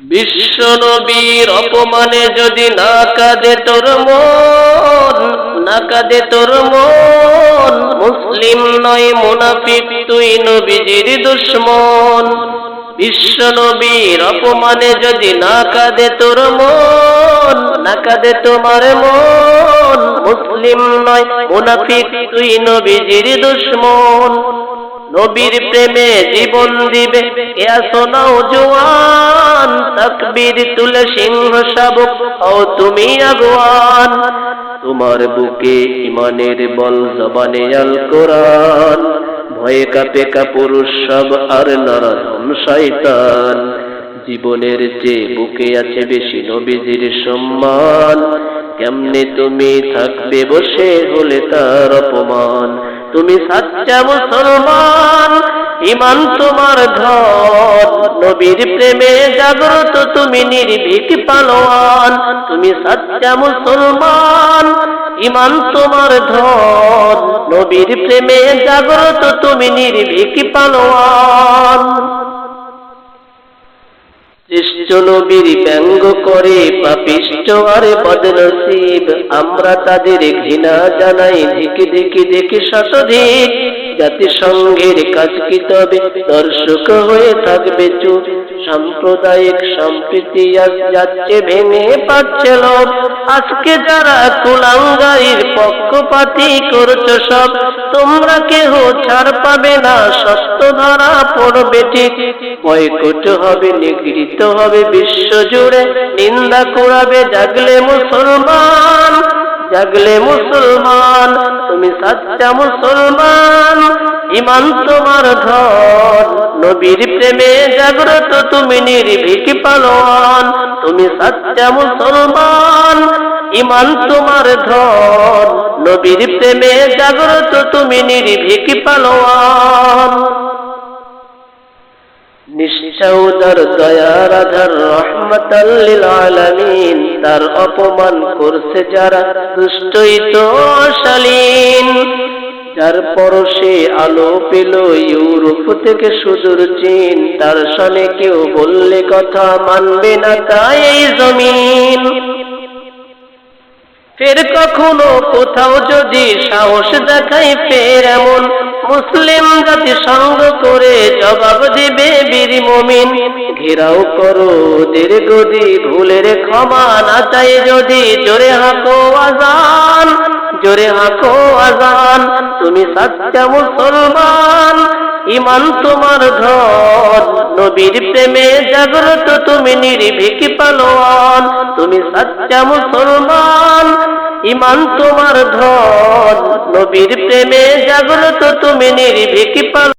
বিশ্ব নবীর অপমানে যদি না কাঁদে তোর মন, না কাঁদে তোর মন, মুসলিম নয় মুনাফিক তুই নবীজির দুশমন। বিশ্ব নবীর অপমানে যদি না কাঁদে তোর মন, না কাঁদে তোমার মন, মুসলিম নয় মুনাফিক তুই নবীজির দুশমন। নবীর প্রেমে জীবন দিবে এ আসো নওজোয়ান, তাকবীর তুলে সিংহ শাবক হও তুমি আগুয়ান। তোমার বুকে ইমানের বল, জবানে আল কোরআন, ভয়ে কাঁপে কাপুরুষ সব আর নরধম শয়তান। জীবনের চেয়ে বুকে আছে বেশি নবীজির সম্মান, কেমনে তুমি থাকবে বসে হলে তার অপমান। তুমি সাচ্চা মুসলমান, ইমান তোমার ধন, নবীর প্রেমে জাগ্রত তুমি নির্ভীক পালোয়ান। তুমি সাচ্চা মুসলমান, ইমান তোমার ধন, নবীর প্রেমে জাগ্রত তুমি নির্ভীক পালোয়ান। শ্রেষ্ঠ নবীর ব্যঙ্গ করে পাপিষ্ঠ আর বদনসিব, আমরা তাদের ঘৃণা জানাই ধিকি ধিকি দেখি শতধিক। জাতিসংঘের কাজ কি তবে দর্শক হয়ে থাকবে চুপ? সাম্প্রদায়িক সম্প্রীতি আজ যাচ্ছে ভেঙে পাচ্ছে লোক। আজকে যারা কুলাঙ্গারীর পক্ষপাতী করছো সব, তোমরা কেহ ছাড় পাবে না, সত্য ধরা পড়বে ঠিক। বয়কট হবে, নিগৃহীত হবে বিশ্ব জুড়ে, নিন্দা কুড়াবে জাগলে মুসলমান, জাগলে মুসলমান। তুমি সাচ্চা মুসলমান, ইমান তোমার ধন, নবীর প্রেমে জাগ্রত তুমি নির্ভীক পালোয়ান। তুমি সাচ্চা মুসলমান, ইমান তোমার ধন, নবীর প্রেমে জাগ্রত তুমি নির্ভীক পালোয়ান। নিঃসৌদার দয়ার আধার রহমাতাল লিল আলামিন, তার অপমান করছে যারা দুষ্টই তো শালীন। যার পরশে আলো পেল ইউরোপ থেকে সুদূর চীন, তার সনে কেউ বললে কথা মানবে না তাই এই জমিন। ফের কখনো কোথাও যদি সাহস দেখাই ফের এমন, মুসলিম জাতি সঙ্গ করে জবাব দিবে বীর মুমিন। ঘেরাও করো ওদের গদি, ভুলের ক্ষমা না চাই যদি, জোরে হাঁকো আজান, জোরে হাঁকো আজান। তুমি সাচ্চা মুসলমান, ইমান তোমার ধন, নবীর প্রেমে জাগ্রত তুমি নির্ভীক পালোয়ান। তুমি সাচ্চা মুসলমান, ইমান তোমার ধন, নবীর প্রেমে জাগ্রত তুমি নির্ভীক পালোয়ান।